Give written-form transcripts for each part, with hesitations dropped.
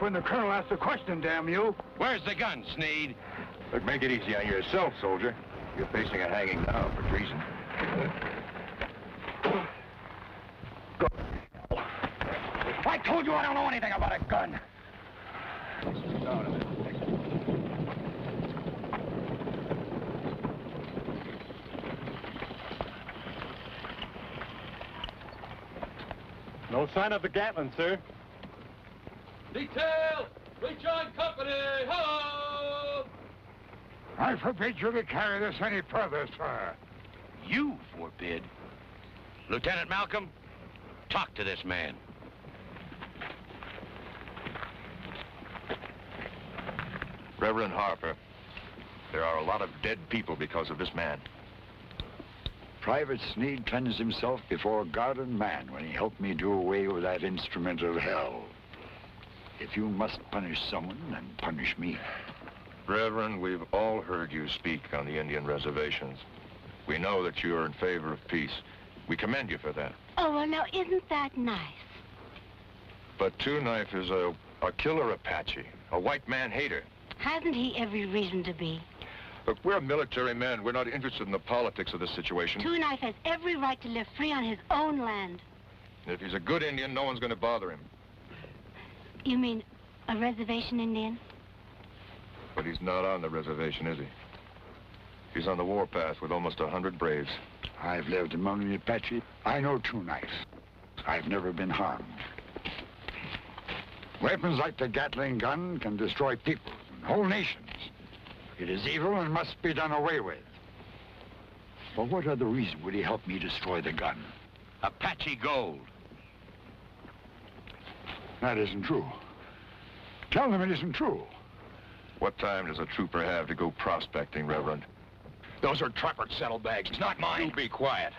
when the colonel asks a question, damn you. Where's the gun, Sneed? Look, make it easy on yourself, soldier. You're facing a hanging now for treason. I told you I don't know anything about a gun. Down a minute. No sign of the Gatling, sir. Detail! Rejoin company! Hello! I forbid you to carry this any further, sir. You forbid? Lieutenant Malcolm, talk to this man. Reverend Harper, there are a lot of dead people because of this man. Private Sneed cleansed himself before God and man when he helped me do away with that instrument of hell. If you must punish someone, then punish me. Reverend, we've all heard you speak on the Indian reservations. We know that you are in favor of peace. We commend you for that. Oh, well, now, isn't that nice? But Two Knife is a killer Apache, a white man hater. Hasn't he every reason to be? Look, we're military men. We're not interested in the politics of this situation. Two Knife has every right to live free on his own land. If he's a good Indian, no one's going to bother him. You mean a reservation Indian? But he's not on the reservation, is he? He's on the warpath with almost 100 braves. I've lived among the Apache. I know Two Knife. I've never been harmed. Weapons like the Gatling gun can destroy people and whole nations. It is evil and must be done away with. For what other reason would he help me destroy the gun? Apache gold. That isn't true. Tell them it isn't true. What time does a trooper have to go prospecting, Reverend? Those are trapper saddlebags. It's not mine. You be quiet.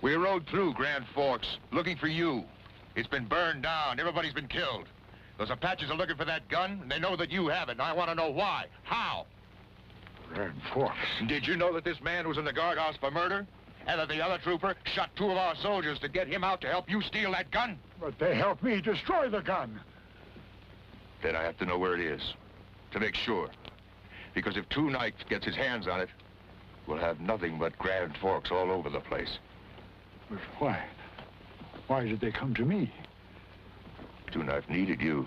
We rode through Grand Forks looking for you. It's been burned down. Everybody's been killed. Those Apaches are looking for that gun, and they know that you have it, and I want to know why. How? Grand Forks. Did you know that this man was in the guardhouse for murder? And that the other trooper shot 2 of our soldiers to get him out to help you steal that gun? But they helped me destroy the gun. Then I have to know where it is, to make sure. Because if Two Knife gets his hands on it, we'll have nothing but Grand Forks all over the place. But why? Why did they come to me? Two Knife needed you.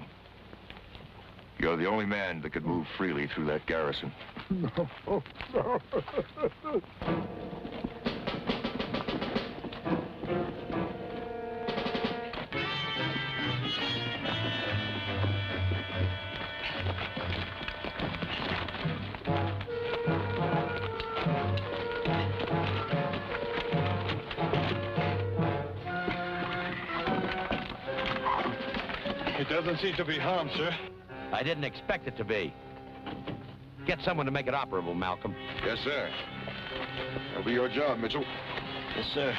You're the only man that could move freely through that garrison. No, no. It doesn't seem to be harmed, sir. I didn't expect it to be. Get someone to make it operable, Malcolm. Yes, sir. That'll be your job, Mitchell. Yes, sir.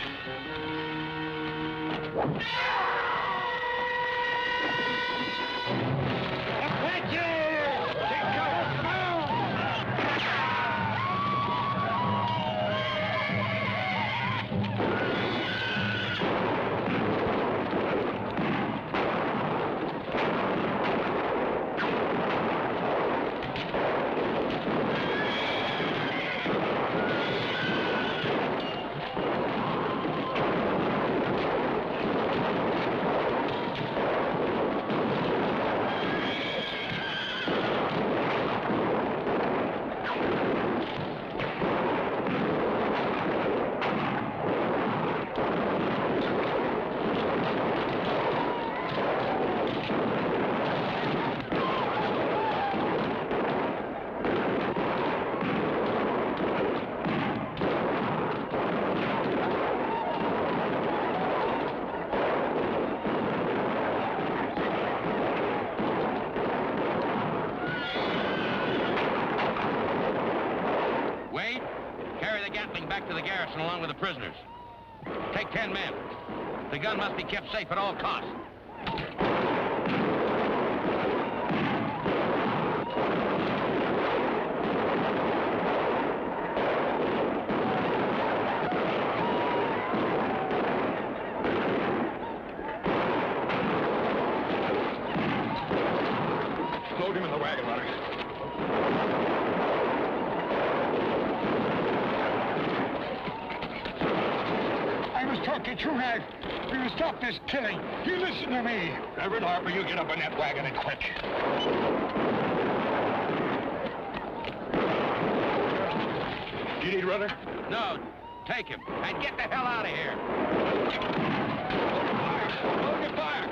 Back to the garrison along with the prisoners. Take 10 men. The gun must be kept safe at all costs. True Knife. We will stop this killing. You listen to me. Reverend Harper, you get up in that wagon and quick. You need runner? No, take him. And get the hell out of here. Hold your fire!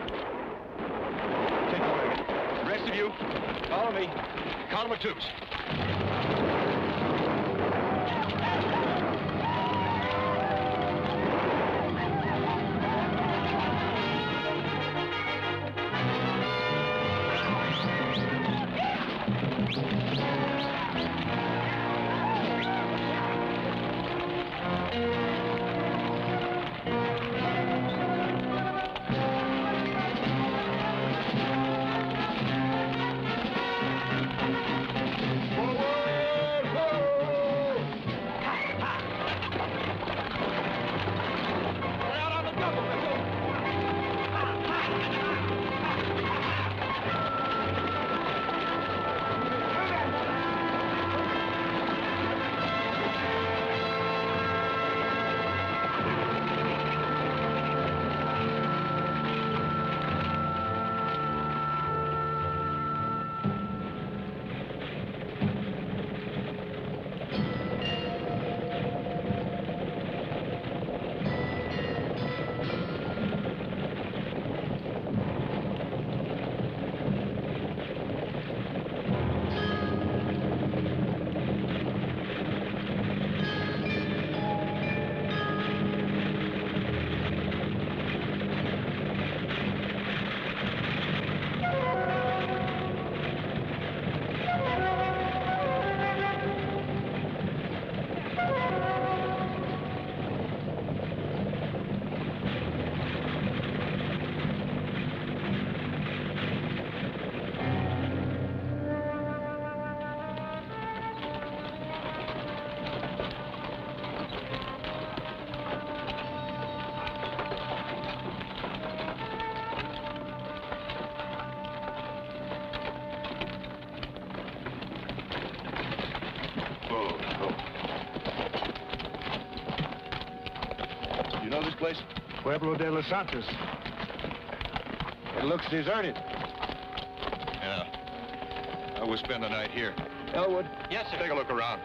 Take the wagon. The rest of you, follow me. Count them of twos. You know this place? Pueblo de los Santos. It looks deserted. Yeah. We'll spend the night here. Elwood? Yes, sir. Take a look around.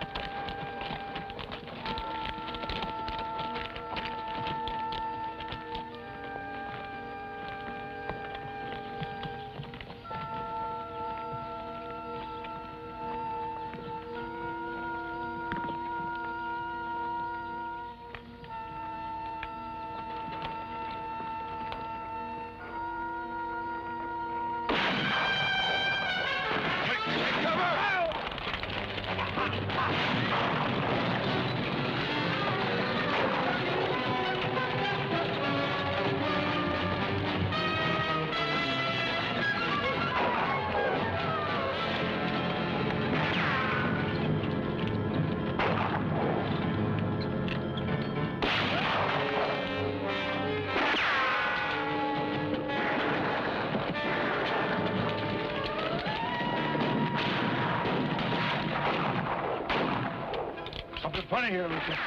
Something funny here, Lieutenant.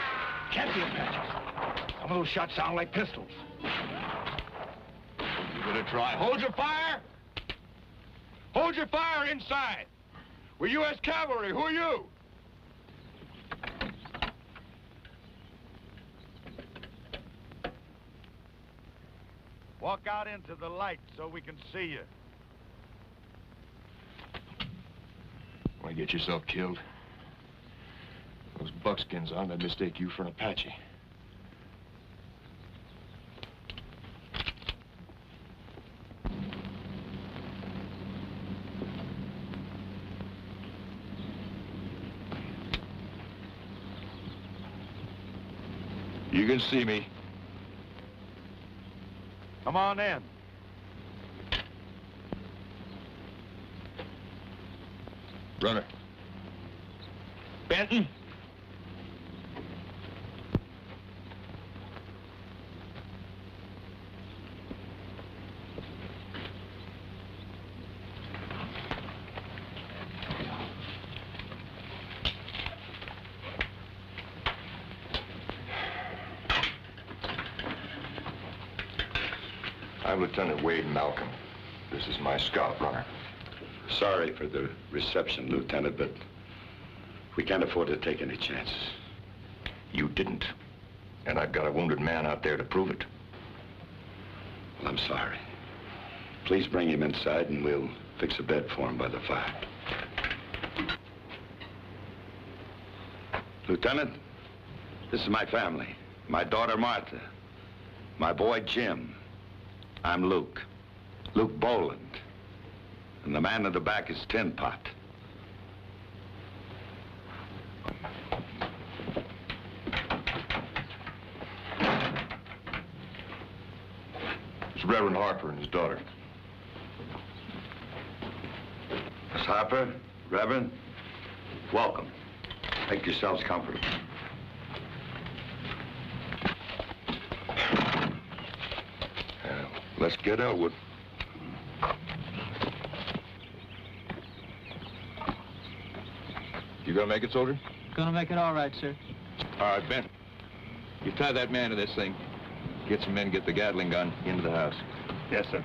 Can't be Apaches. Some of those shots sound like pistols. You better try. Hold your fire! Hold your fire inside! We're U.S. cavalry. Who are you? Walk out into the light so we can see you. Want to get yourself killed? Those buckskins on, they'd mistake you for an Apache. You can see me. Come on in. Runner. Benton? I'm Lieutenant Wade Malcolm. This is my scout runner. Sorry for the reception, Lieutenant, but we can't afford to take any chances. You didn't. And I've got a wounded man out there to prove it. Well, I'm sorry. Please bring him inside and we'll fix a bed for him by the fire. Lieutenant, this is my family. My daughter, Martha. My boy, Jim. I'm Luke. Luke Boland. And the man in the back is Tin Pot. It's Reverend Harper and his daughter. Miss Harper, Reverend, welcome. Make yourselves comfortable. Let's get Elwood. You gonna make it, soldier? Gonna make it all right, sir. All right, Ben. You tie that man to this thing. Get some men, get the Gatling gun into the house. Yes, sir.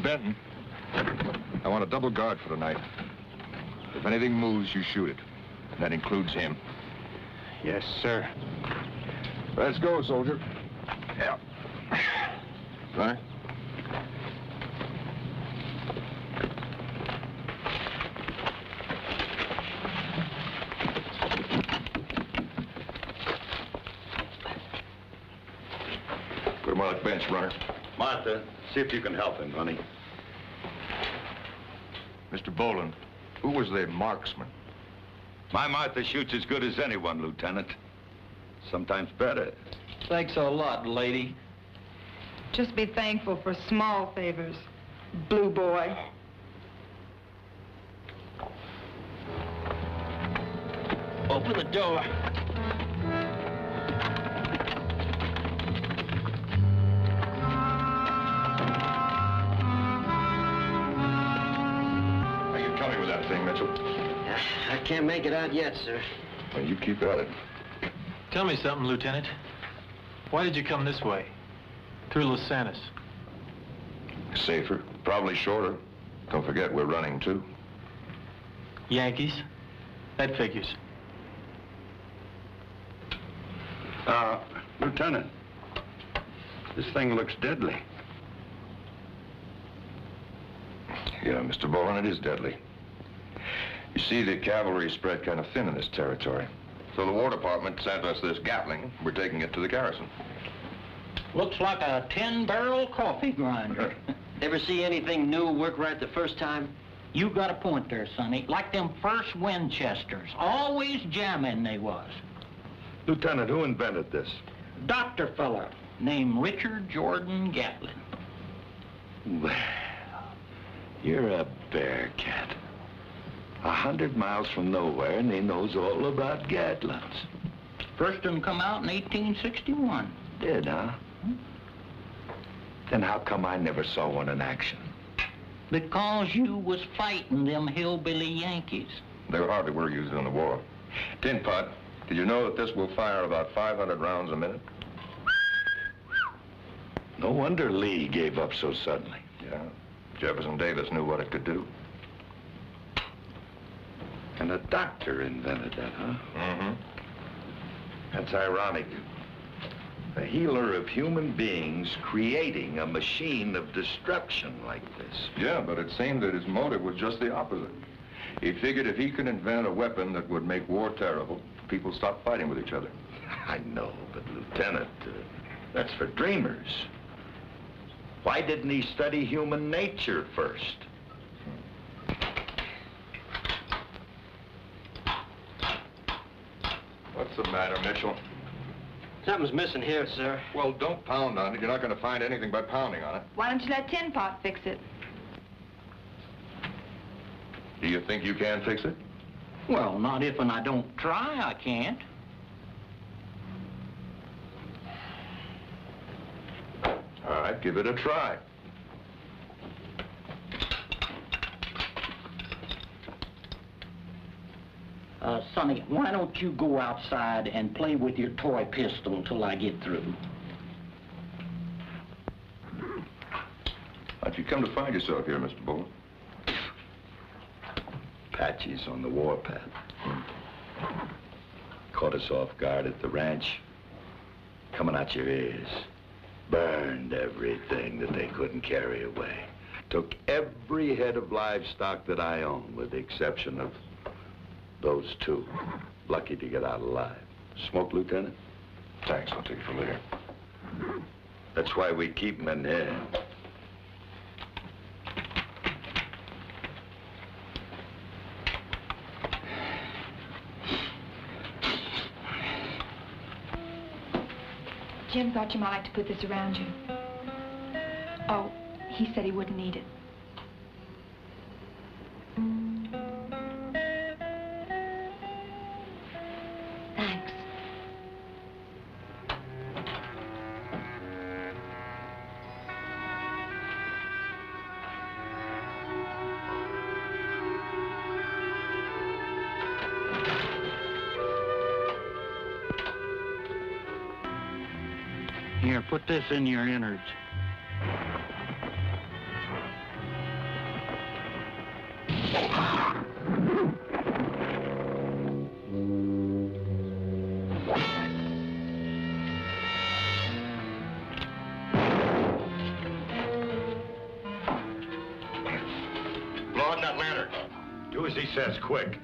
Benton, I want a double guard for tonight. If anything moves, you shoot it. That includes him. Yes, sir. Let's go, soldier. Yeah. Runner? Put him on that bench, runner. Martha, see if you can help him, honey. Mr. Boland, who was the marksman? My Martha shoots as good as anyone, Lieutenant. Sometimes better. Thanks a lot, lady. Just be thankful for small favors, blue boy. Open the door. Are you coming with that thing, Mitchell? I can't make it out yet, sir. Well, you keep at it. Tell me something, Lieutenant. Why did you come this way? Through Los Santos? Safer, probably shorter. Don't forget, we're running, too. Yankees? That figures. Lieutenant, this thing looks deadly. Yeah, Mr. Boland, it is deadly. You see, the cavalry spread kind of thin in this territory. So the War Department sent us this Gatling. We're taking it to the garrison. Looks like a 10-barrel coffee grinder. Ever see anything new work right the first time? You got a point there, Sonny. Like them first Winchesters. Always jamming they was. Lieutenant, who invented this? Doctor fella named Richard Jordan Gatling. Well, you're a bearcat. 100 miles from nowhere, and he knows all about Gatlings. First one come out in 1861. Did, huh? Then how come I never saw one in action? Because you was fighting them hillbilly Yankees. They hardly were used in the war. Tin Pot, did you know that this will fire about 500 rounds a minute? No wonder Lee gave up so suddenly. Yeah. Jefferson Davis knew what it could do. And a doctor invented that, huh? Mm-hmm. That's ironic. A healer of human beings creating a machine of destruction like this. Yeah, but it seemed that his motive was just the opposite. He figured if he could invent a weapon that would make war terrible, people stop fighting with each other. I know, but Lieutenant, that's for dreamers. Why didn't he study human nature first? What's the matter, Mitchell? Something's missing here, sir. Well, don't pound on it. You're not going to find anything by pounding on it. Why don't you let Tin Pot fix it? Do you think you can fix it? Well, not if and I don't try, I can't. All right, give it a try. Sonny, why don't you go outside and play with your toy pistol till I get through? How'd you come to find yourself here, Mr. Bull? Apache's on the warpath. Caught us off guard at the ranch. Coming out your ears. Burned everything that they couldn't carry away. Took every head of livestock that I own, with the exception of those two. Lucky to get out alive. Smoke, Lieutenant? Thanks, I'll take it from there. That's why we keep them in here. Jim thought you might like to put this around you. Oh, he said he wouldn't need it. Thanks. Here, put this in your innards. Blow out that lantern. Do as he says, quick.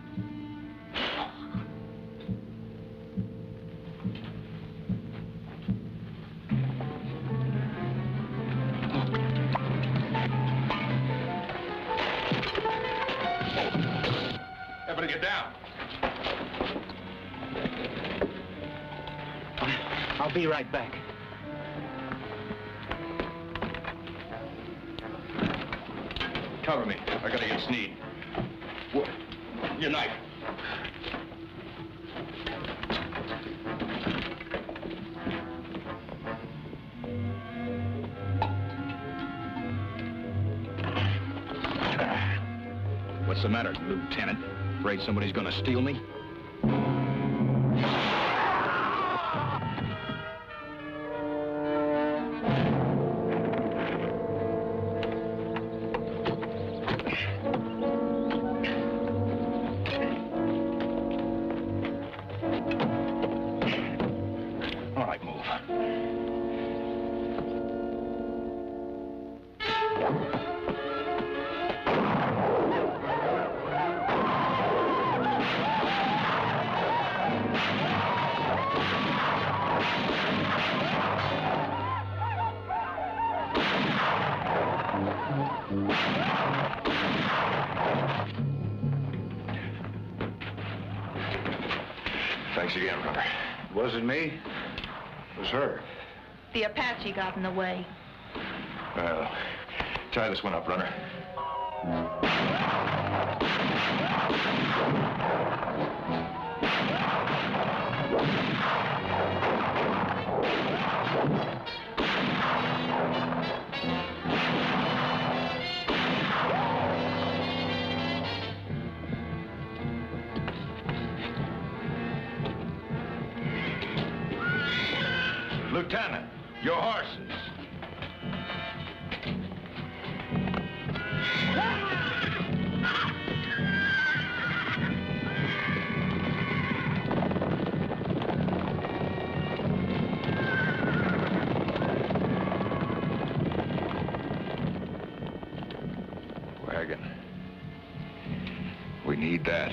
Everybody get down. I'll be right back. Cover me. I gotta get Sneed. What? Your knife. What's the matter, Lieutenant? Afraid somebody's gonna steal me? All right, move. Thanks again, Runner. It wasn't me. It was her. The Apache got in the way. Well, tie this one up, Runner. Lieutenant, your horses. Wagon. We need that.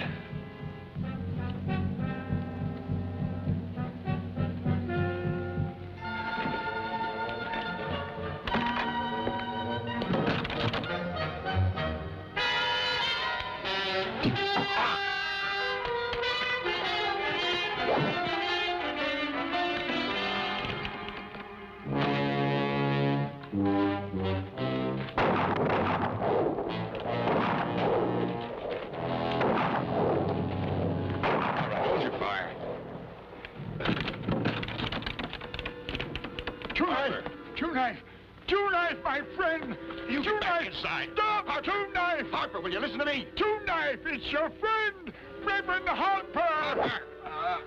Two knife! Two knife, my friend! You get back inside! Stop! Harper. Two knife! Harper, will you listen to me? Two knife! It's your friend! Reverend Harper! Harper!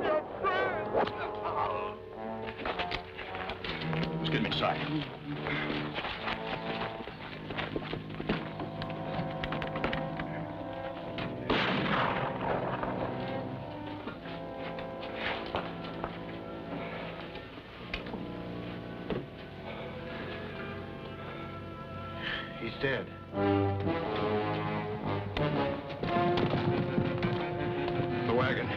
Your friend! Let's get him inside. He's dead. The wagon.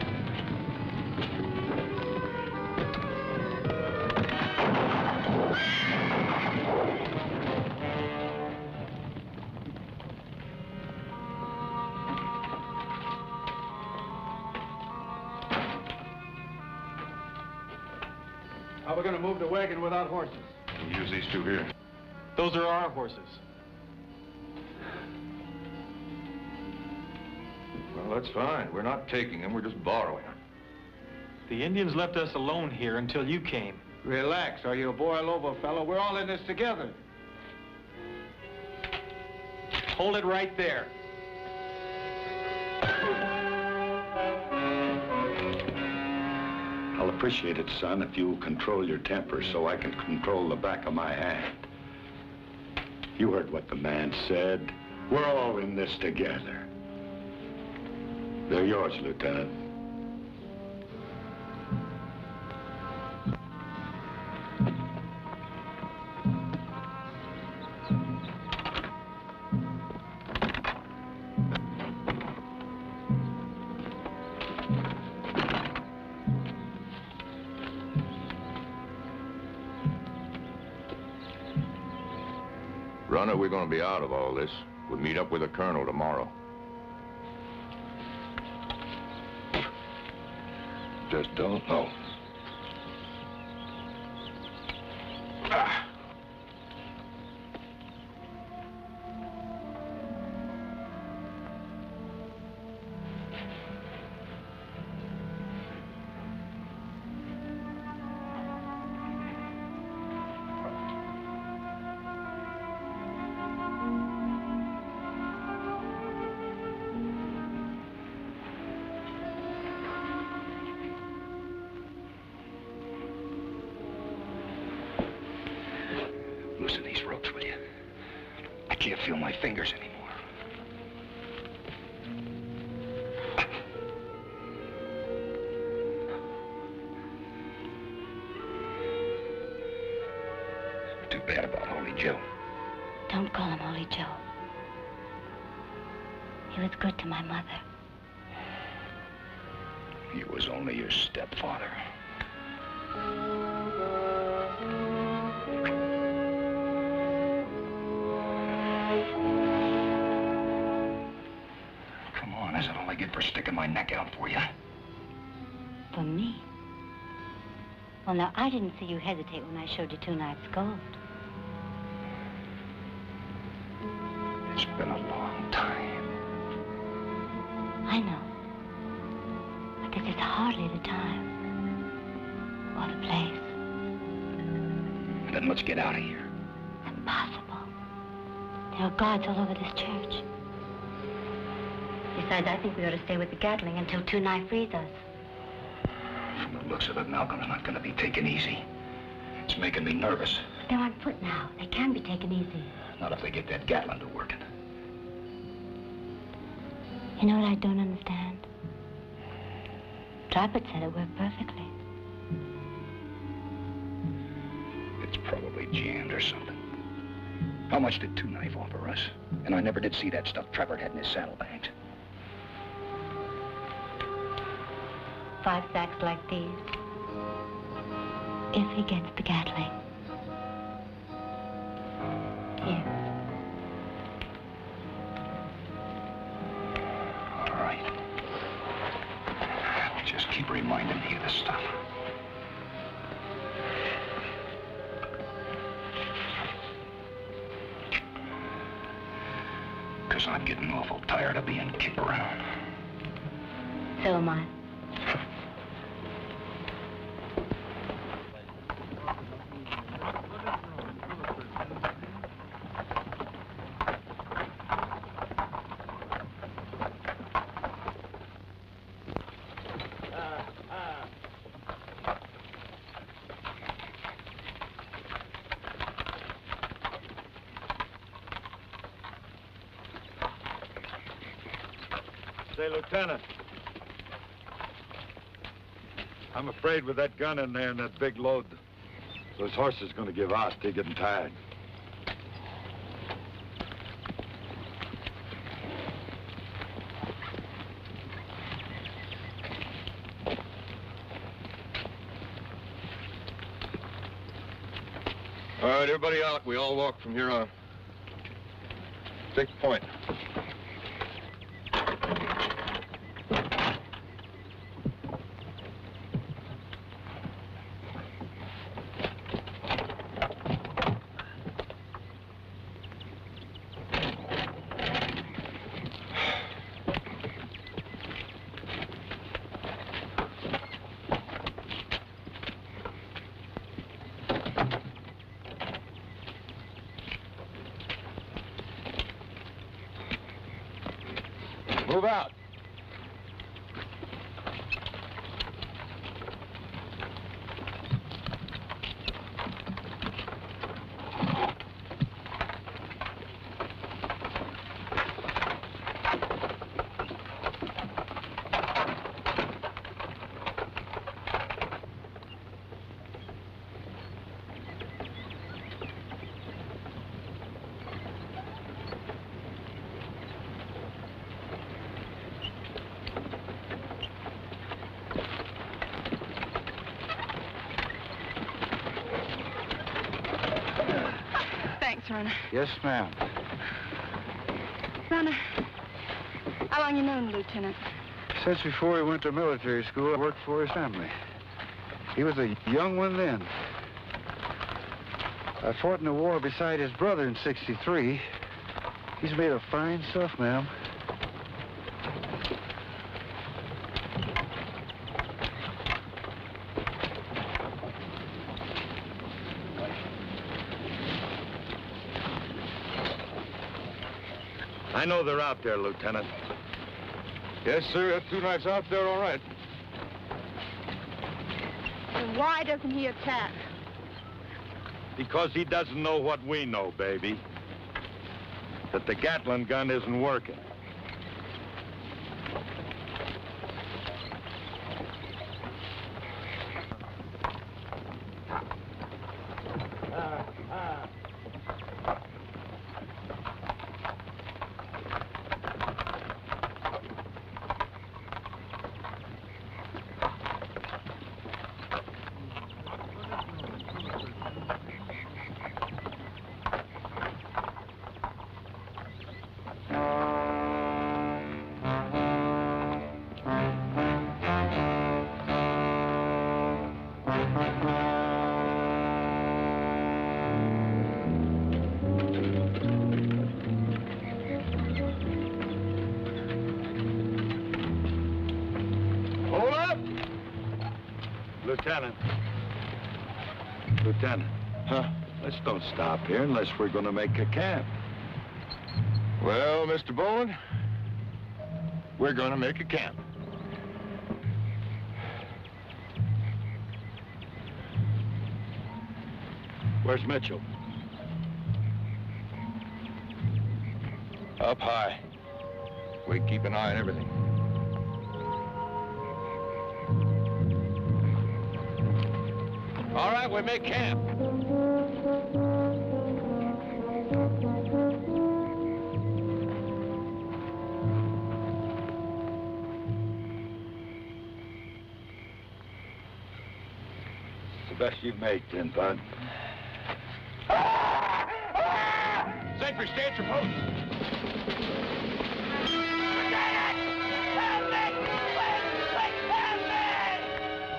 How are we going to move the wagon without horses? We'll use these two here. Those are our horses. Well, that's fine. We're not taking them. We're just borrowing them. The Indians left us alone here until you came. Relax, or you'll boil over, fellow. We're all in this together. Hold it right there. I'll appreciate it, son, if you control your temper so I can control the back of my hand. You heard what the man said. We're all in this together. They're yours, Lieutenant. Runner, we're going to be out of all this. We'll meet up with the colonel tomorrow. Just don't know. Loosen these ropes, will you? I can't feel my fingers anymore. Too bad about Holy Joe. Don't call him Holy Joe. He was good to my mother. He was only your stepfather. Come on, is that all I get for sticking my neck out for you? For me? Well, now, I didn't see you hesitate when I showed you 2 knives gold. It's been a long time. I know. But this is hardly the time. Or the place. Then let's get out of here. Impossible. There are guards all over this church. Besides, I think we ought to stay with the Gatling until 2 knife frees us. From the looks of it, Malcolm's not going to be taken easy. It's making me nervous. They're on foot now. They can be taken easy. Not if they get that Gatling to working. You know what I don't understand? Droppert said it worked perfectly. It's probably jammed or something. How much did 2 knife offer us? And I never did see that stuff Droppert had in his saddlebags. 5 sacks like these. If he gets the Gatling. Here. All right. Just keep reminding me of this stuff. Because I'm getting awful tired of being kicked around. So am I. Say, Lieutenant. I'm afraid with that gun in there and that big load, those horses are going to give out. They're getting tired. All right, everybody out. We all walk from here on. Take point. Move out. Thanks, Runner. Yes, ma'am. Runner, how long you known the Lieutenant? Since before he went to military school, I worked for his family. He was a young one then. I fought in the war beside his brother in '63. He's made of fine stuff, ma'am. I know they're out there, Lieutenant. Yes, sir. That 2 nights out there, all right. Then why doesn't he attack? Because he doesn't know what we know, baby. That the Gatling gun isn't working. Lieutenant. Huh? Let's don't stop here unless we're going to make a camp. Well, Mr. Boland, we're going to make a camp. Where's Mitchell? Up high. We keep an eye on everything. All right, we make camp. It's the best you've made, Tin Bud. Sentry, stay at your post.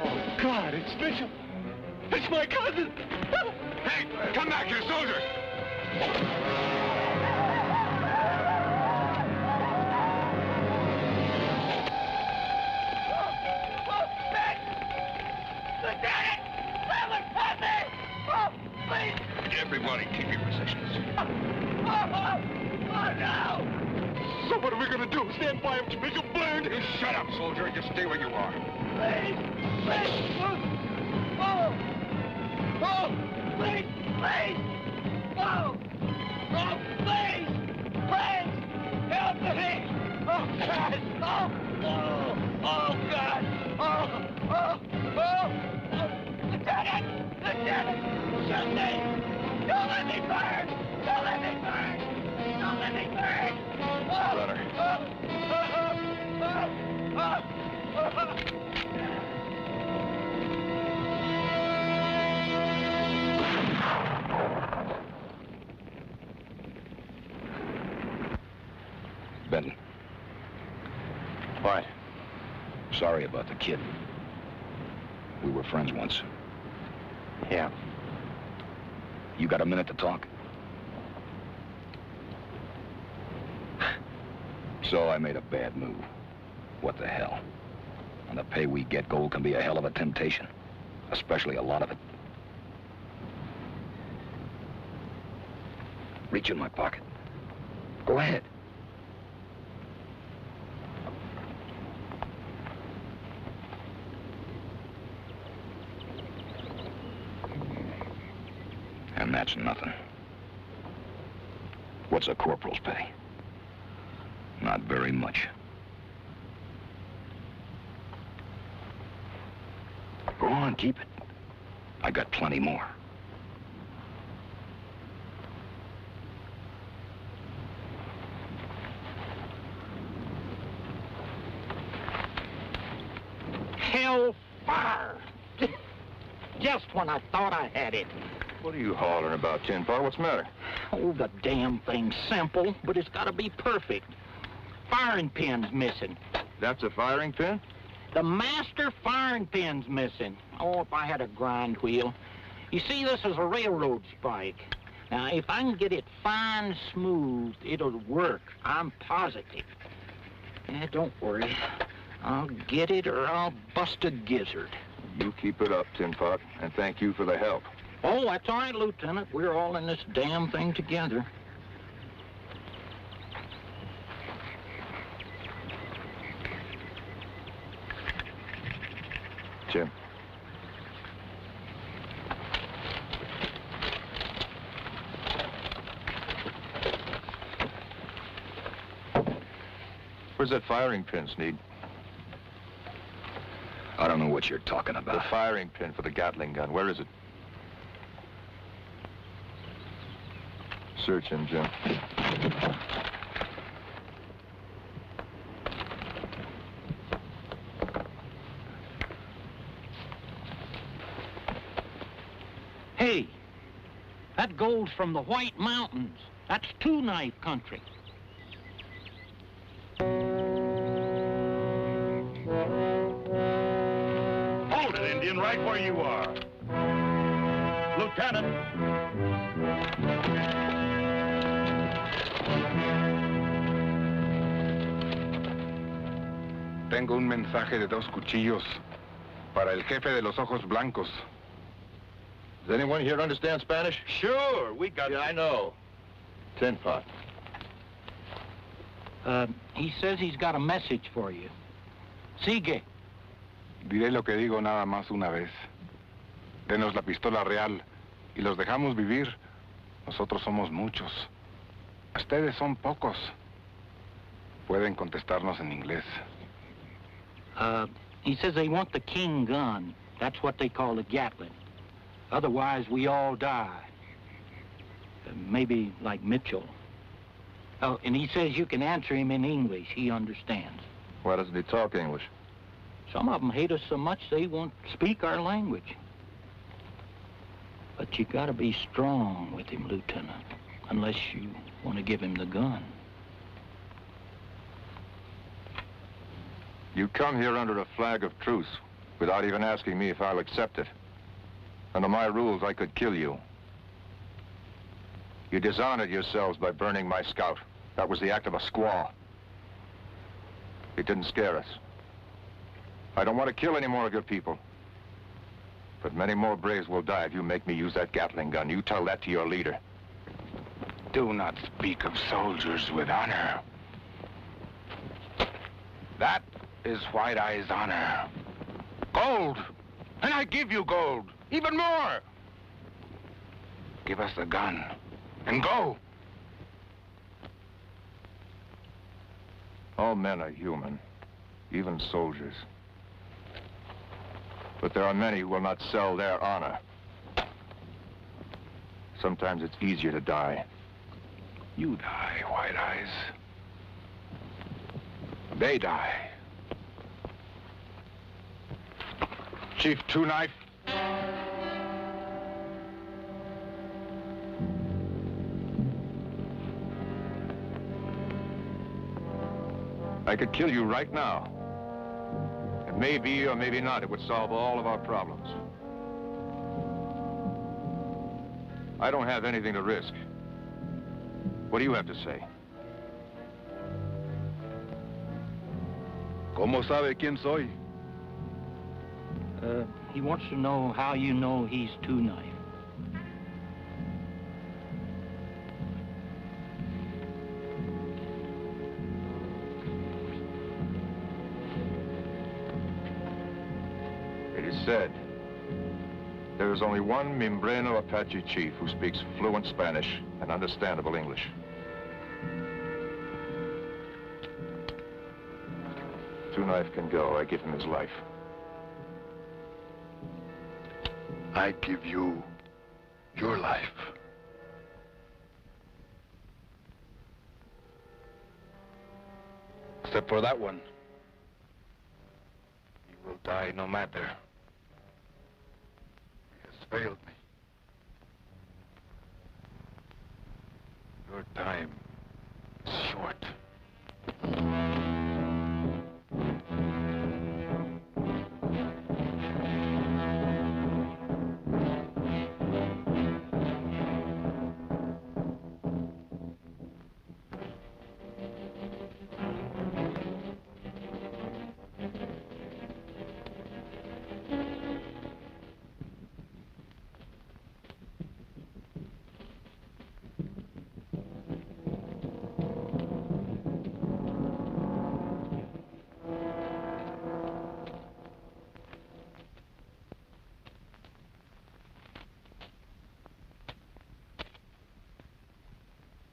Oh, God, it's Mitchell. It's my cousin. Hey, come back here, soldiers. Everybody, keep your positions. No! So what are we going to do? Stand by him to make him burn? You shut up, soldier, and just stay where you are. Please! Oh! Oh! Please! Please! Oh! Oh, please! Please! Help me! Oh! God! Oh, God! Lieutenant! Lieutenant! Shoot me! Don't let me burn! Don't let me burn! Don't let me burn! Benton. Why? Sorry about the kid. We were friends once. Yeah. You got a minute to talk? So I made a bad move. What the hell? On the pay we get, gold can be a hell of a temptation. Especially a lot of it. Reach in my pocket. Go ahead. And that's nothing. What's a corporal's pay? Not very much. Go on, keep it. I got plenty more. Hellfire! Just when I thought I had it. What are you hollering about, Tin Pot? What's the matter? Oh, the damn thing's simple, but it's got to be perfect. Firing pin's missing. That's a firing pin? The master firing pin's missing. Oh, if I had a grind wheel. You see, this is a railroad spike. Now, if I can get it fine smooth, it'll work. I'm positive. Yeah, don't worry. I'll get it or I'll bust a gizzard. You keep it up, Tin Pot, and thank you for the help. Oh, that's all right, Lieutenant. We're all in this damn thing together. Jim. Where's that firing pin, Sneed? I don't know what you're talking about. The firing pin for the Gatling gun. Where is it? Search him, Jim. Hey, that gold's from the White Mountains. That's two-knife country. Hold it, Indian, right where you are. Lieutenant. Tengo un mensaje de 2 cuchillos para el jefe de los ojos blancos. Does anyone here understand Spanish? Sure, we got it. I know. Tin Pot. He says he's got a message for you. Sigue. Diré lo que digo nada más una vez. Denos la pistola real y los dejamos vivir. Nosotros somos muchos. Ustedes son pocos. Pueden contestarnos en inglés. He says they want the King gun. That's what they call the Gatling. Otherwise, we all die. Maybe like Mitchell. Oh, and he says you can answer him in English. He understands. Why doesn't he talk English? Some of them hate us so much they won't speak our language. But you gotta be strong with him, Lieutenant, unless you want to give him the gun. You come here under a flag of truce without even asking me if I'll accept it. Under my rules, I could kill you. You dishonored yourselves by burning my scout. That was the act of a squaw. It didn't scare us. I don't want to kill any more of your people. But many more braves will die if you make me use that Gatling gun. You tell that to your leader. Do not speak of soldiers with honor. That is White Eye's honor. Gold! And I give you gold. Even more! Give us the gun. And go! All men are human, even soldiers. But there are many who will not sell their honor. Sometimes it's easier to die. You die, White Eyes. They die. Chief Two Knife. I could kill you right now. And maybe or maybe not, it would solve all of our problems. I don't have anything to risk. What do you have to say? ¿Cómo sabe quién soy? He wants to know how you know he's Two Knife. It is said there is only one Mimbreno Apache chief who speaks fluent Spanish and understandable English. Two Knife can go. I give him his life. I give you your life. Except for that one. You will die no matter. He has failed me. Your time is short.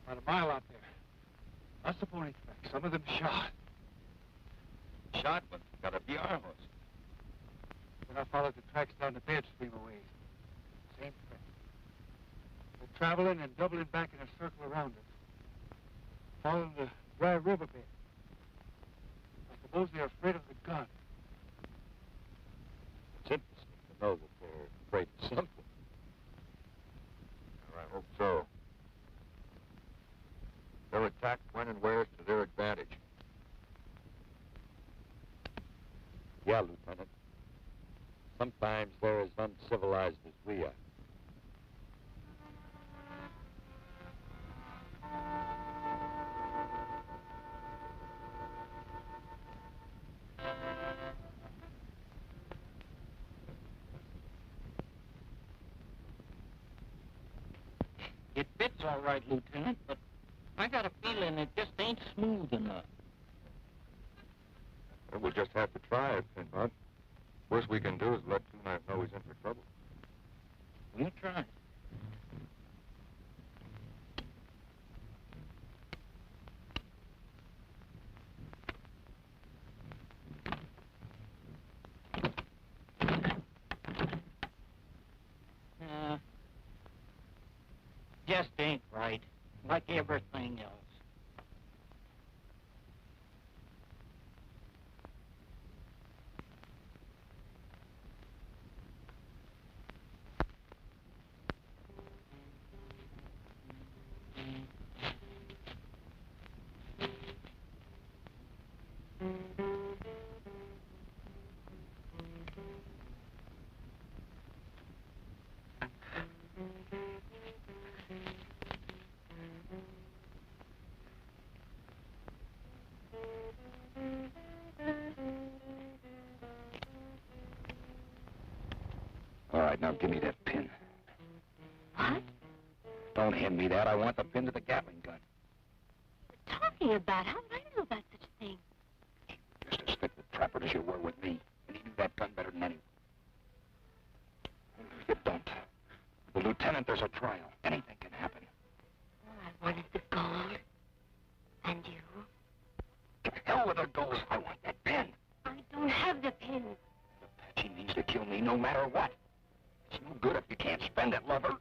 About a mile out there. Lots of pony tracks. Some of them shot. Shot, but gotta be our horse. Then I followed the tracks down the bed stream a ways. Same track. They're traveling and doubling back in a circle around us. Following the dry riverbed. I suppose they're afraid of the gun. It's interesting to know that they're afraid of something. Well, I hope so. They'll attack when and where to their advantage. Yeah, Lieutenant. Sometimes they're as uncivilized as we are. It fits all right, Lieutenant, but I got a feeling it just ain't smooth enough. Well, we'll just have to try it, Pinbot. Worst we can do is let Two Knife know he's in for trouble. We'll try. Just ain't right, like everything else. All right, now give me that pin. What? Don't hand me that. I want the pin to the Gatling gun. What are you talking about? How would I know about such a thing? Just as thick with Trapper as you were with me. And he knew that gun better than anyone. You don't. The lieutenant, there's a trial. Anything can happen. All I wanted the gold. And you? The hell hell with her goes. I want that pin. I don't have the pin. She needs to kill me no matter what. It's no good if you can't spend it, lover.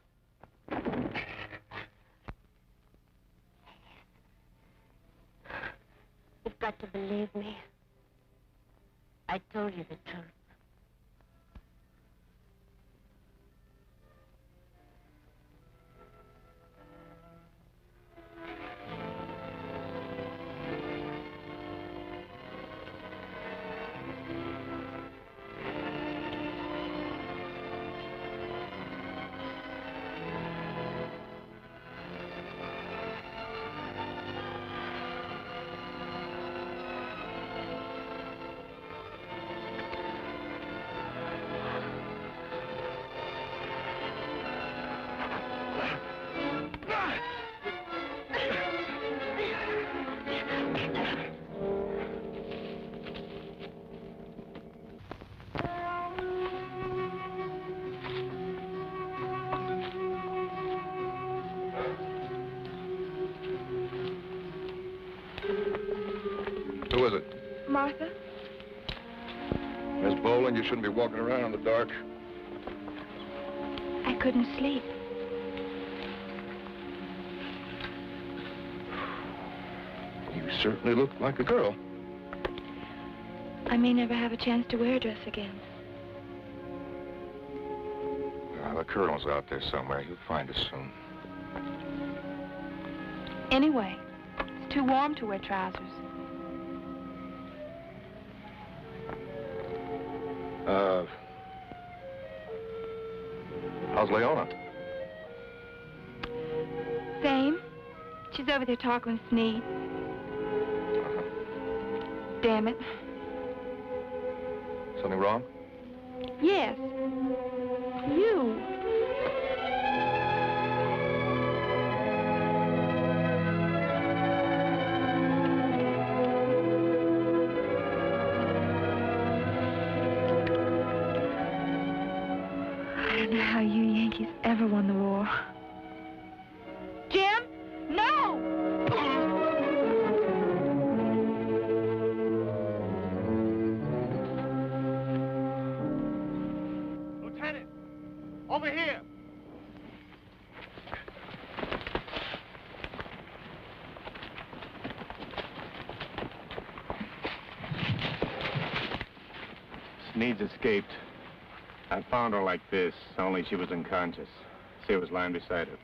You've got to believe me. I told you the truth. Who is it? Martha? Miss Boland, you shouldn't be walking around in the dark. I couldn't sleep. You certainly look like a girl. I may never have a chance to wear a dress again. The colonel's out there somewhere. He'll find us soon. Anyway, it's too warm to wear trousers. How's Leona? Same. She's over there talking with Sneed. Damn it. Something wrong? Yes. You. I don't know how you Yankees ever won the war. Jim? No! Lieutenant! Over here! Sneed's escaped. I found her like this, only she was unconscious. She was lying beside her.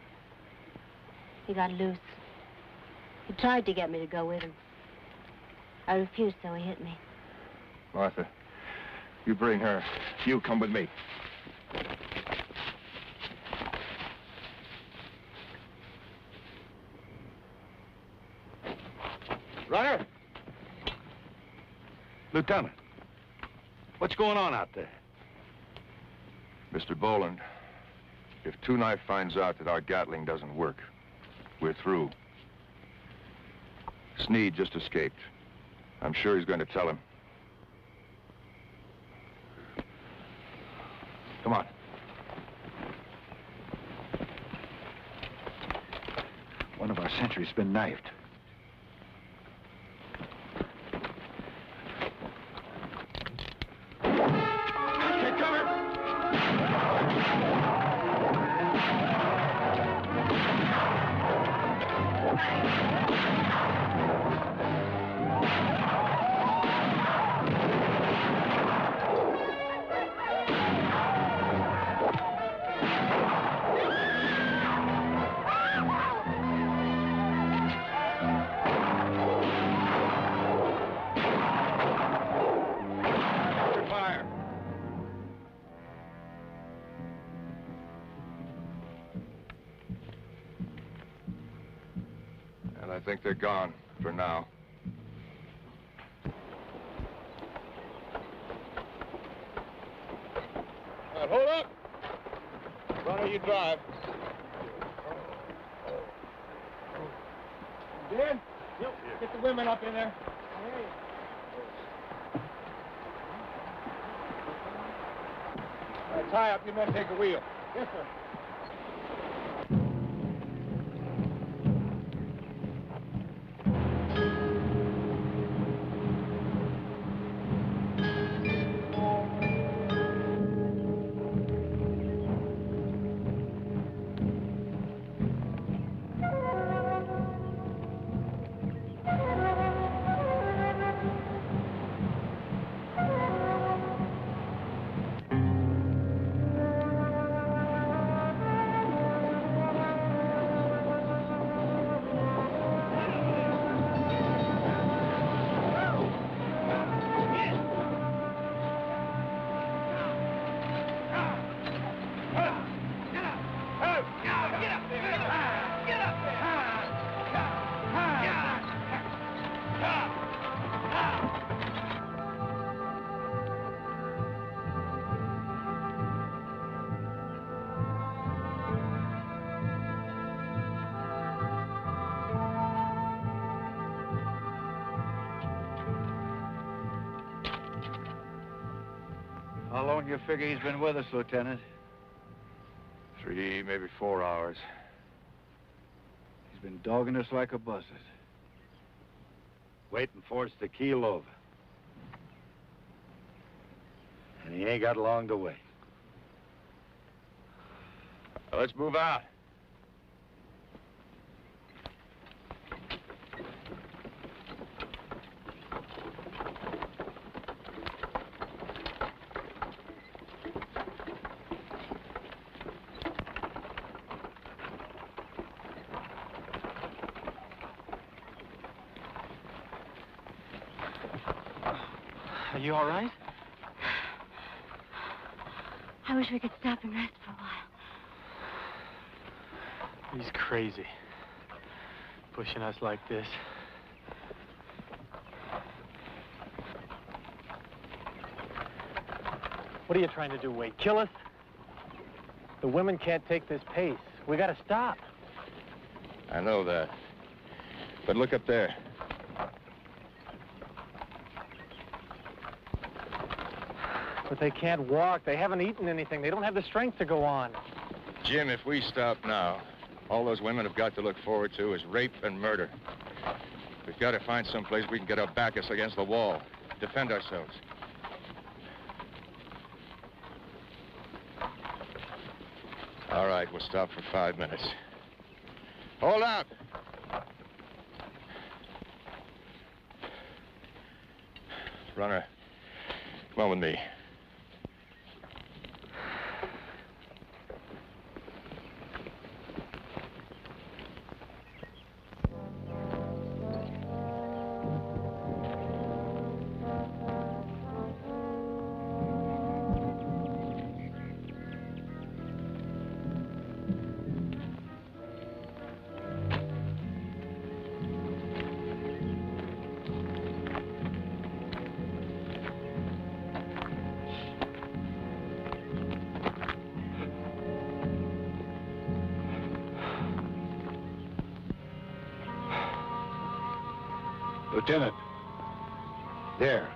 He got loose. He tried to get me to go with him. I refused, so he hit me. Martha, you bring her. You come with me. Runner! Lieutenant, what's going on out there? Mr. Boland, if Two Knife finds out that our Gatling doesn't work, we're through. Sneed just escaped. I'm sure he's going to tell him. Come on. One of our sentries been knifed. I think they're gone for now. All right, hold up. Runner, you drive. Dan, get the women up in there. All right, tie up. You men take the wheel. Yes, sir. How long do you figure he's been with us, Lieutenant? 3, maybe 4 hours. He's been dogging us like a buzzard. Waiting for us to keel over. And he ain't got long to wait. Let's move out. Are you all right? I wish we could stop and rest for a while. He's crazy. Pushing us like this. What are you trying to do, Wade? Kill us? The women can't take this pace. We gotta stop. I know that. But look up there. But they can't walk. They haven't eaten anything. They don't have the strength to go on. Jim, if we stop now, all those women have got to look forward to is rape and murder. We've got to find some place we can get our backus against the wall. Defend ourselves. All right, we'll stop for 5 minutes. Hold up! Runner, come on with me. Lieutenant. There.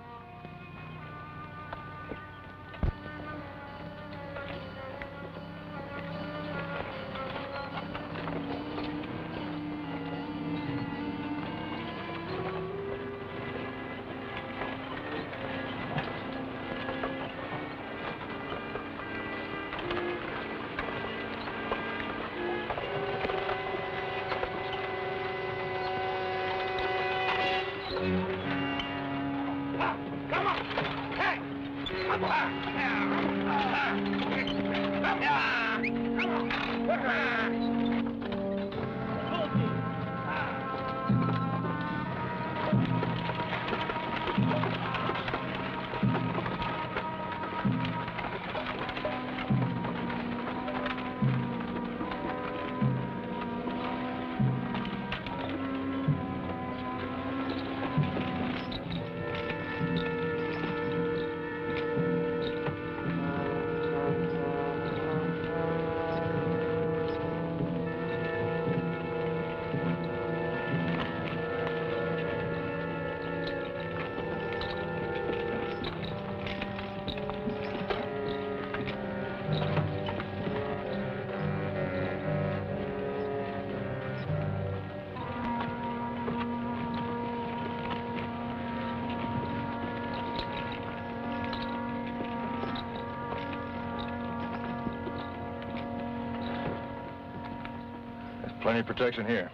Plenty of protection here.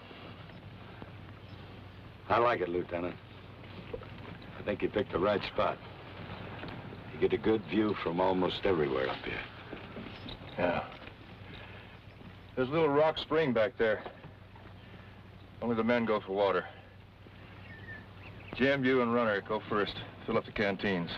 I like it, Lieutenant. I think you picked the right spot. You get a good view from almost everywhere up here. Yeah. There's a little rock spring back there. Only the men go for water. Jim, you and Runner, go first. Fill up the canteens.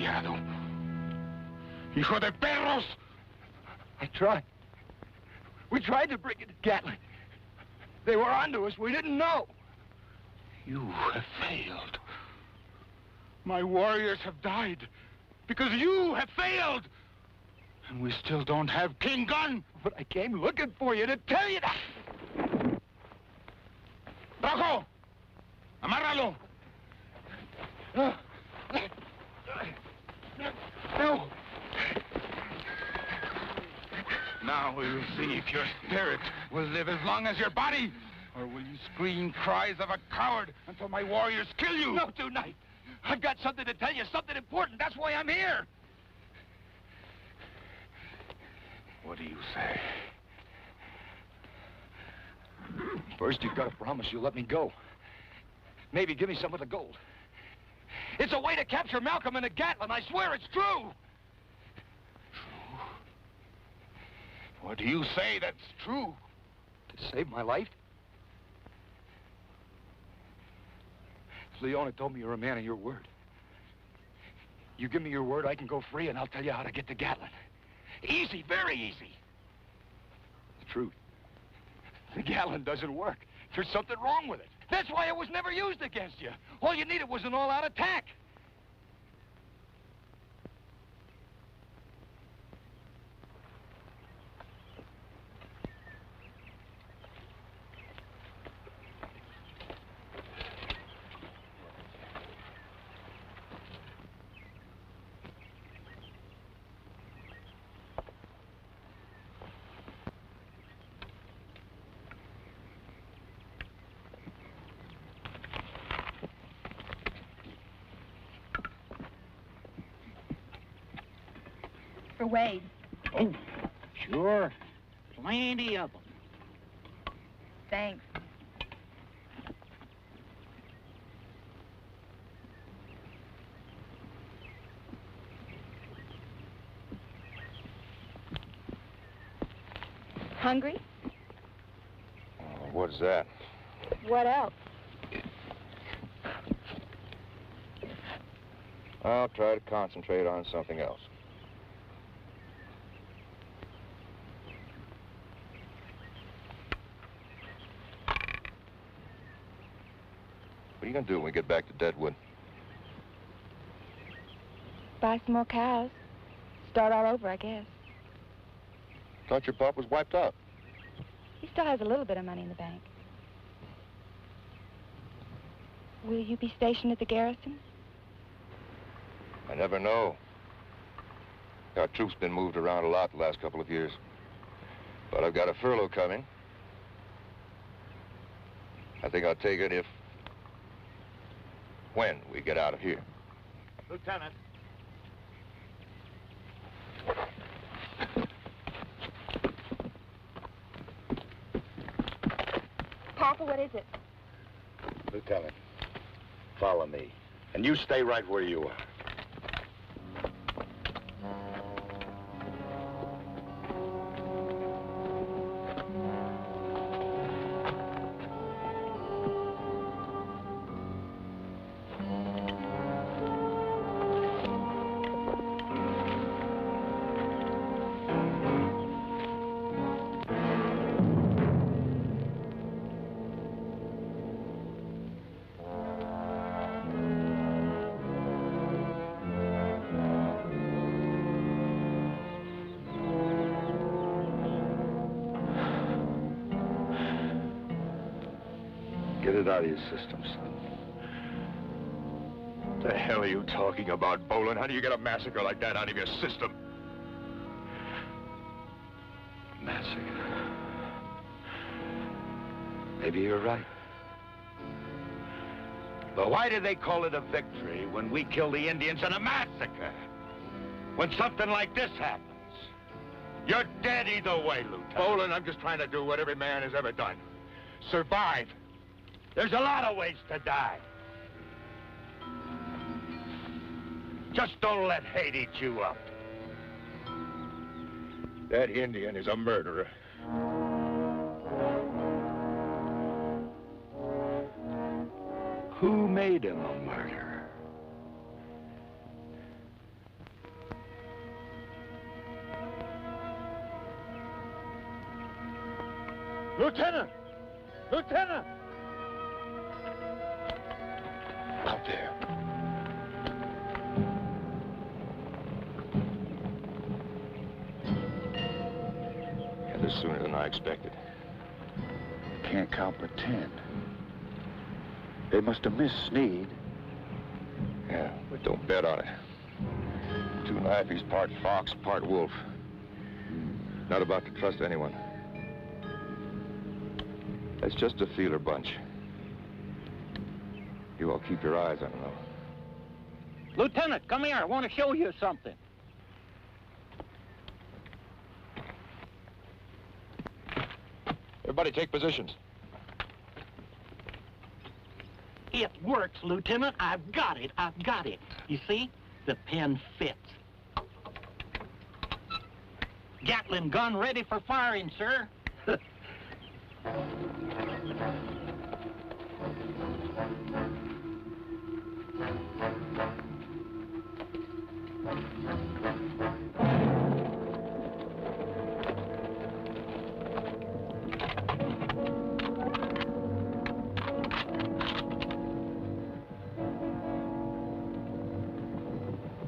desgraciado. Hijo de perros! I tried. We tried to bring it to Gatling. They were onto us. We didn't know. You have failed. My warriors have died because you have failed. And we still don't have King Gun. But I came looking for you to tell you that. Rojo! Amárralo! No. Now we will see if your spirit will live as long as your body, or will you scream cries of a coward until my warriors kill you? No, tonight. I've got something to tell you, something important. That's why I'm here. What do you say? First, you've got to promise you'll let me go. Maybe give me some of the gold. It's a way to capture Malcolm and the Gatling. I swear it's true. What do you say that's true? To save my life? Leona told me you're a man of your word. You give me your word, I can go free, and I'll tell you how to get to Gatling. Easy, very easy. The truth. The Gatling doesn't work. There's something wrong with it. That's why it was never used against you. All you needed was an all-out attack. For Wade. Oh, sure. Plenty of them. Thanks. Hungry? What's that? What else? I'll try to concentrate on something else. What are you going to do when we get back to Deadwood? Buy some more cows. Start all over, I guess. Thought your pop was wiped out. He still has a little bit of money in the bank. Will you be stationed at the garrison? I never know. Our troops been moved around a lot the last couple of years. But I've got a furlough coming. I think I'll take it when we get out of here. Lieutenant. Papa, what is it? Lieutenant, follow me. And you stay right where you are. Get it out of your system, son. The hell are you talking about, Boland? How do you get a massacre like that out of your system? Massacre. Maybe you're right. But why do they call it a victory when we kill the Indians in a massacre? When something like this happens? You're dead either way, Lieutenant. Boland, I'm just trying to do what every man has ever done. Survive. There's a lot of ways to die. Just don't let hate eat you up. That Indian is a murderer. Who made him a murderer? Lieutenant! Lieutenant! Out there. And this sooner than I expected. Can't count but 10. They must have missed Sneed. Yeah, but don't bet on it. Two knifey's part fox, part wolf. Not about to trust anyone. That's just a feeler bunch. You all keep your eyes on them, though. Lieutenant, come here. I want to show you something. Everybody take positions. It works, Lieutenant. I've got it. I've got it. You see? The pen fits. Gatling gun ready for firing, sir.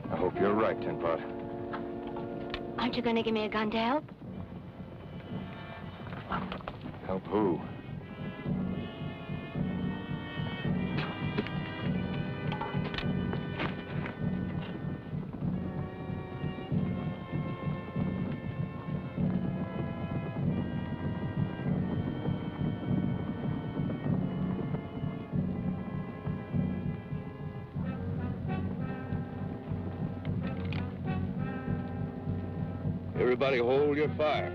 I hope you're right, Tin Pot. Aren't you going to give me a gun to help? Help who? Everybody hold your fire.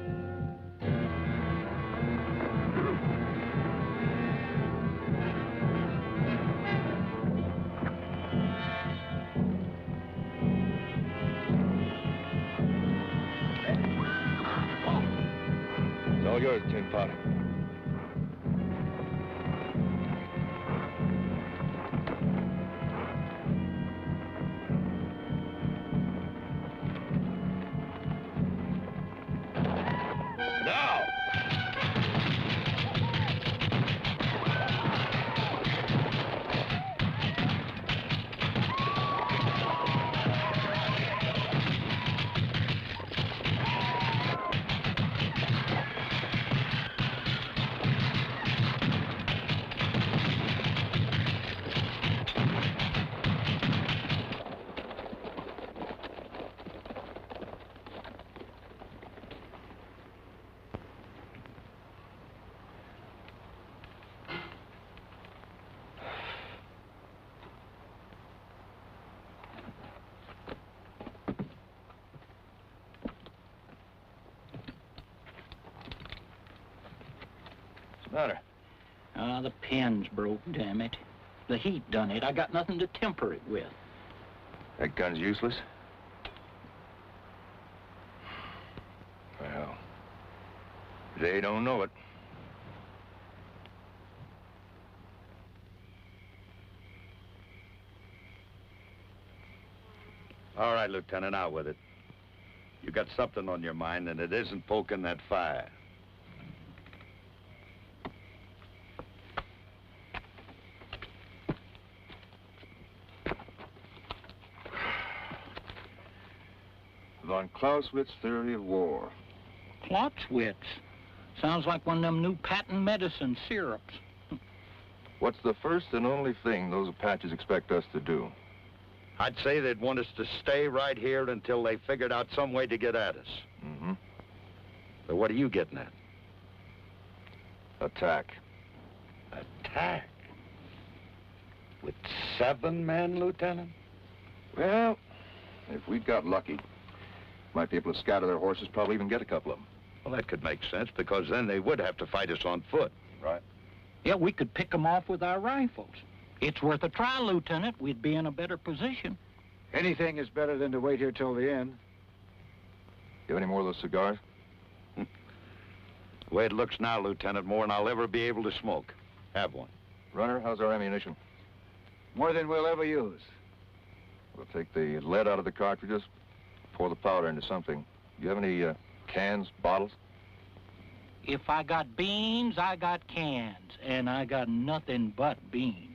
It's all yours, Tin Pot. What's the matter? The pen's broke, damn it. The heat done it. I got nothing to temper it with. That gun's useless? Well, they don't know it. All right, Lieutenant, out with it. You got something on your mind, and it isn't poking that fire. Von Clausewitz's theory of war. Clausewitz? Sounds like one of them new patent medicine syrups. What's the first and only thing those Apaches expect us to do? I'd say they'd want us to stay right here until they figured out some way to get at us. Mm-hmm. So what are you getting at? Attack. Attack? With 7 men, Lieutenant? Well, if we got lucky, might be able to scatter their horses, probably even get a couple of them. Well, that could make sense, because then they would have to fight us on foot. Right. Yeah, we could pick them off with our rifles. It's worth a try, Lieutenant. We'd be in a better position. Anything is better than to wait here till the end. You have any more of those cigars? The way it looks now, Lieutenant, more than I'll ever be able to smoke. Have one. Runner, how's our ammunition? More than we'll ever use. We'll take the lead out of the cartridges, pour the powder into something. You have any cans, bottles? If I got beans, I got cans, and I got nothing but beans.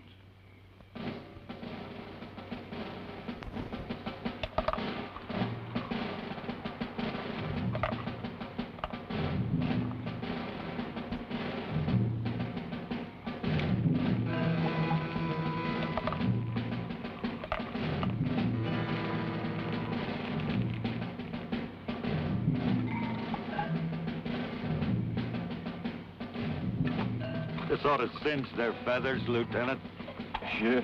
This ought to singe their feathers, Lieutenant. Yeah.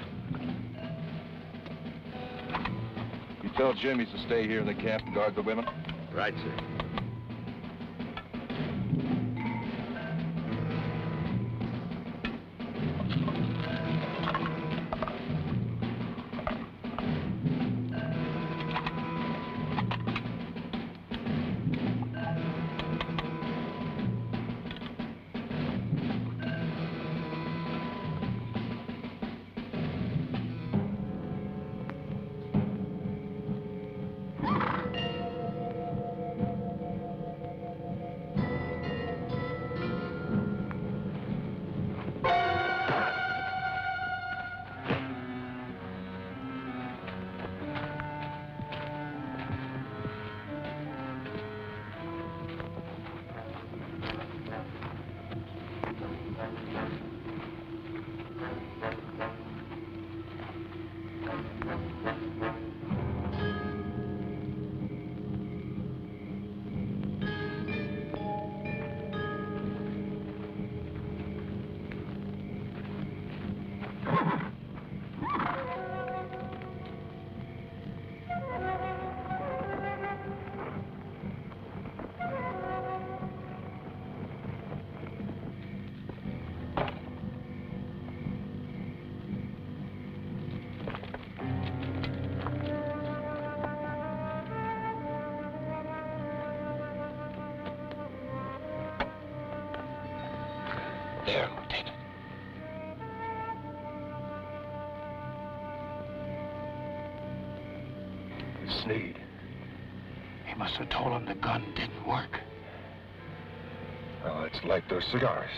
You tell Jim he's to stay here in the camp and guard the women? Right, sir. There, Lieutenant. Sneed. He must have told him the gun didn't work. Well, let's light those cigars.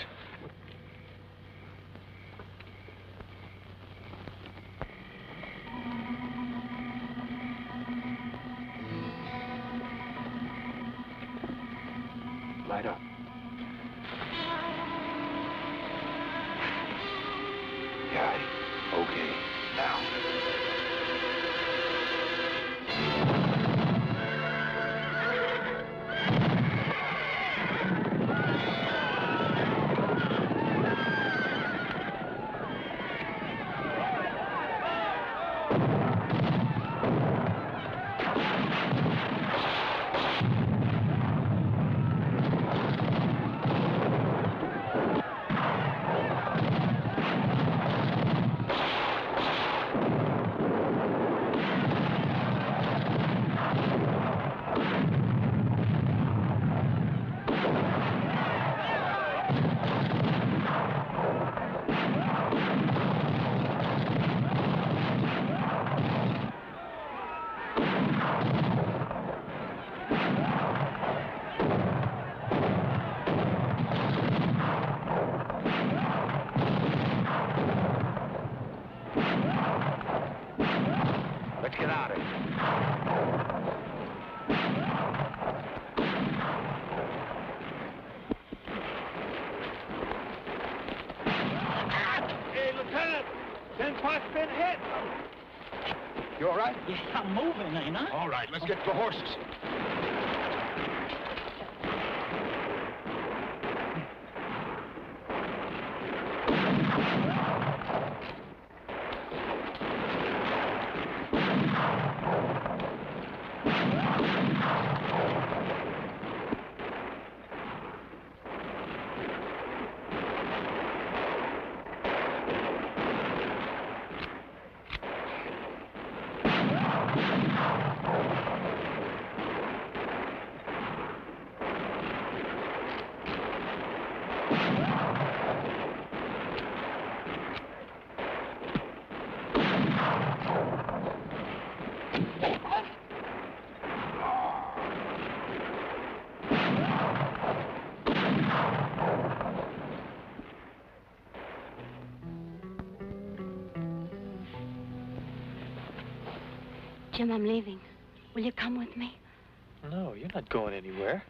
Light up. Yeah, okay. Now. Let's get out of here. Hey, Lieutenant! Senpot's been hit! You all right? Yeah, I'm moving, ain't I? All right, let's get to the horses. Jim, I'm leaving. Will you come with me? No, you're not going anywhere.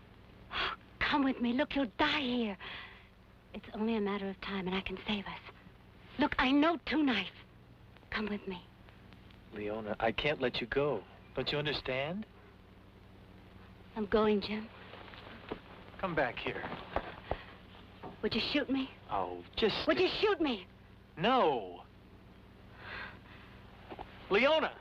Come with me. Look, you'll die here. It's only a matter of time, and I can save us. Look, I know two knives. Come with me. Leona, I can't let you go. Don't you understand? I'm going, Jim. Come back here. Would you shoot me? Oh, just... Would you shoot me? No. Leona!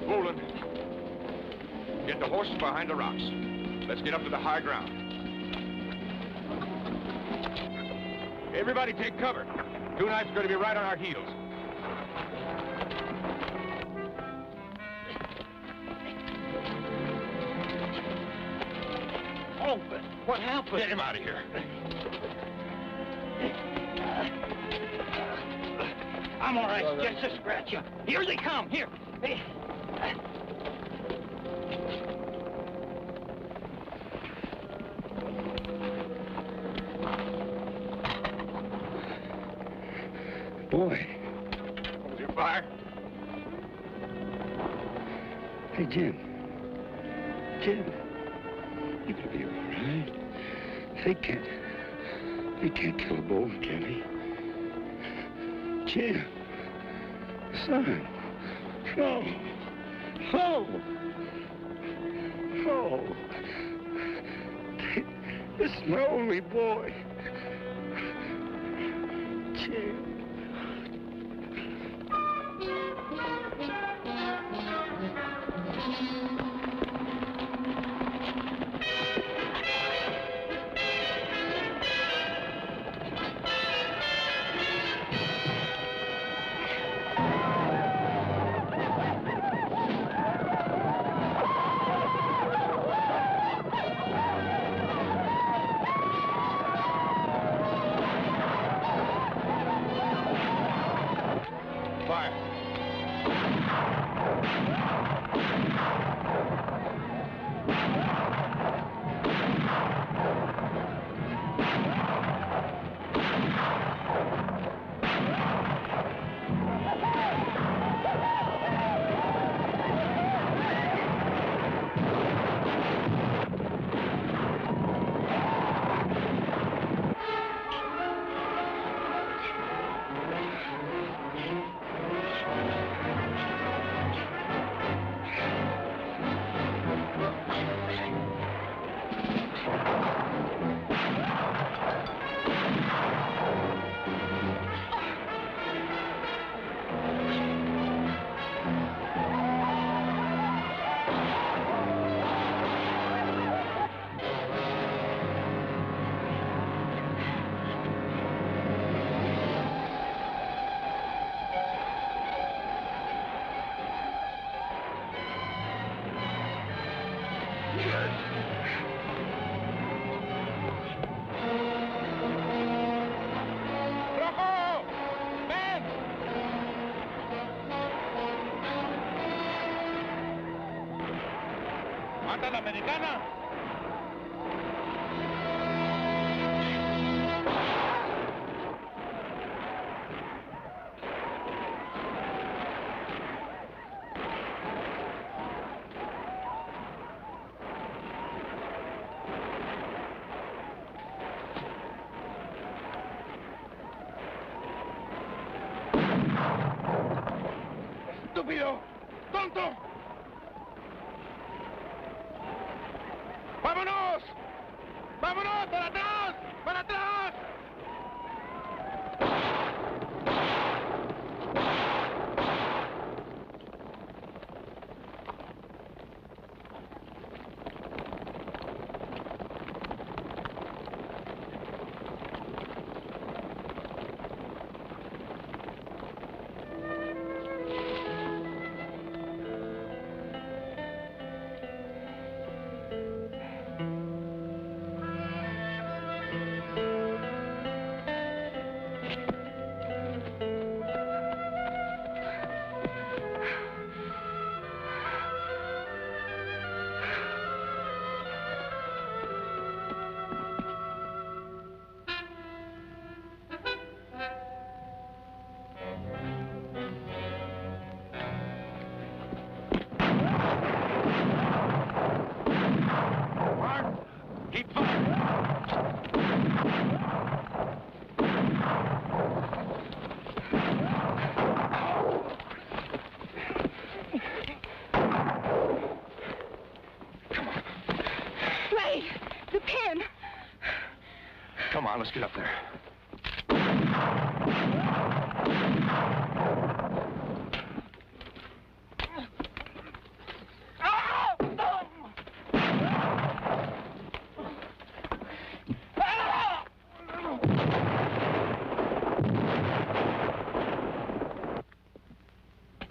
Boland, get the horses behind the rocks. Let's get up to the high ground. Everybody take cover. Two knives are going to be right on our heels. Open. What happened? Get him out of here. I'm all right. Just a scratch. Here they come. Here. Hey. Boy. Was your fire? Hey, Jim. Jim. You're gonna be all right. They can't kill a bull, can they? Jim. Son. No. No. No. This is my only boy. Jim. ¡Mata a la americana! ¡Estúpido! ¡Tonto! ¡Vámonos! ¡Vámonos! ¡Para atrás! ¡Para atrás! Come on, let's get up there.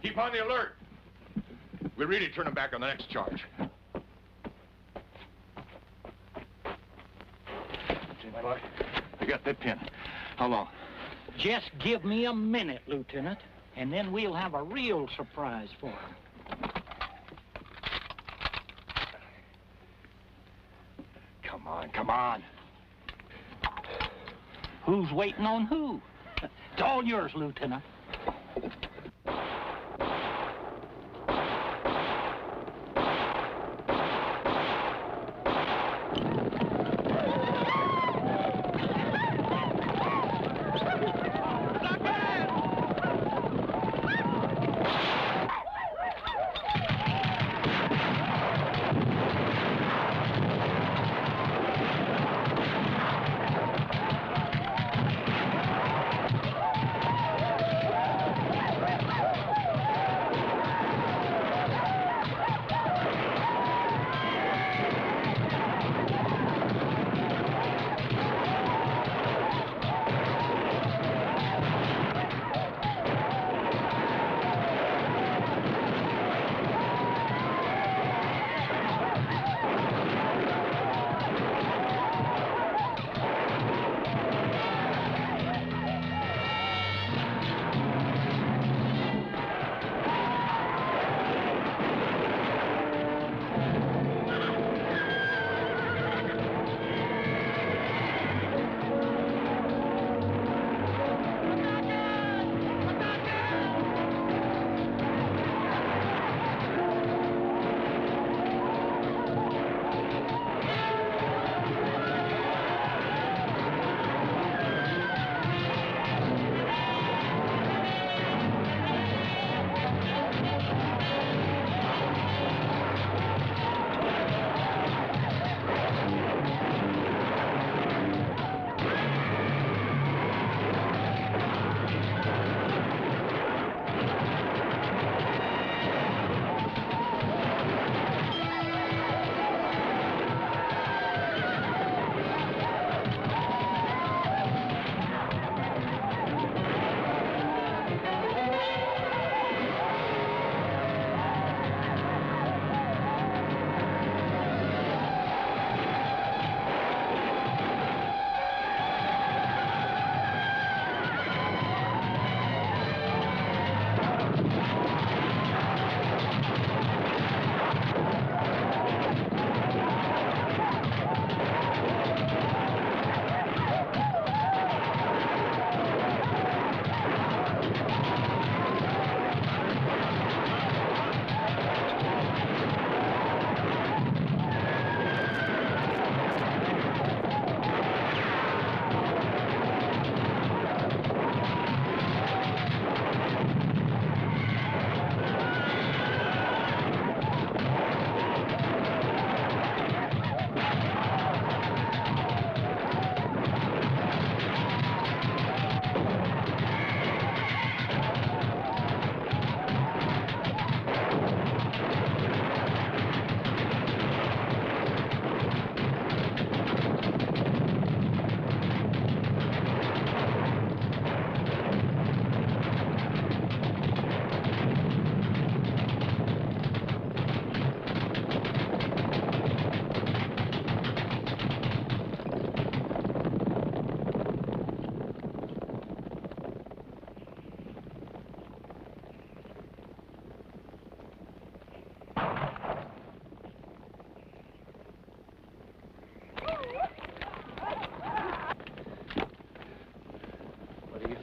Keep on the alert. We'll really turn them back on the next charge. I got that pin. How long? Just give me a minute, Lieutenant, and then we'll have a real surprise for him. Come on, come on. Who's waiting on who? It's all yours, Lieutenant.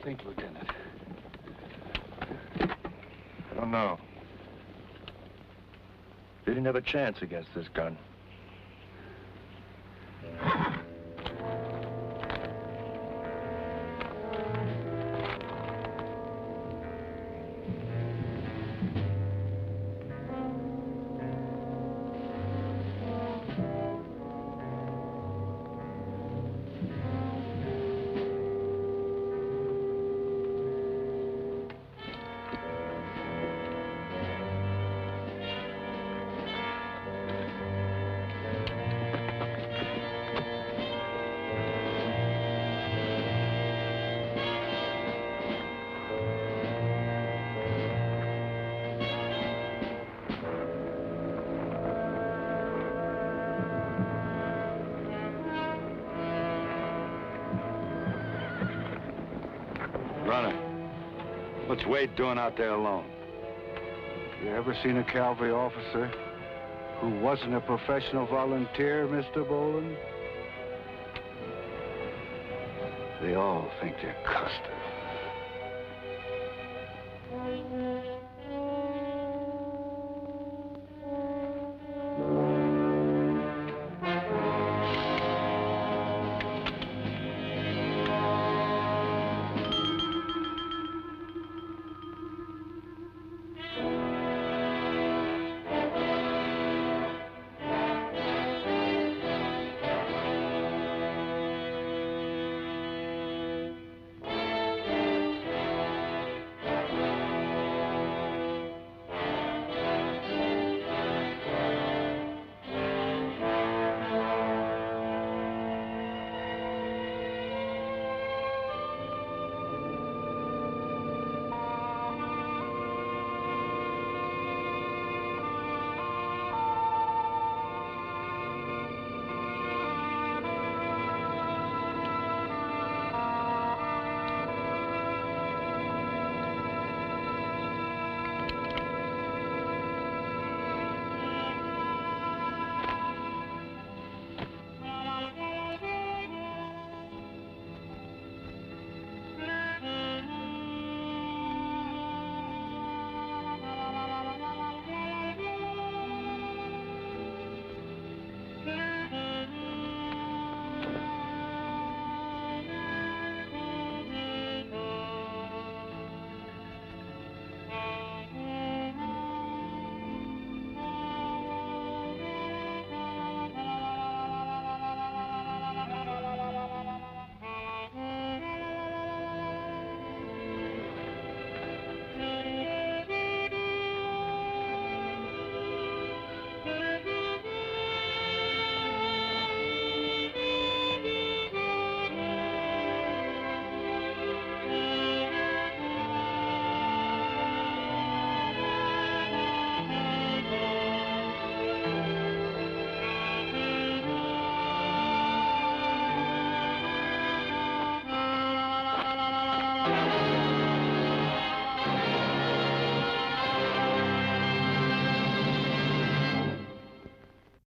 think, Lieutenant? I don't know. They didn't have a chance against this gun. Runner, what's Wade doing out there alone? You ever seen a cavalry officer who wasn't a professional volunteer, Mr. Boland? They all think they're Custer.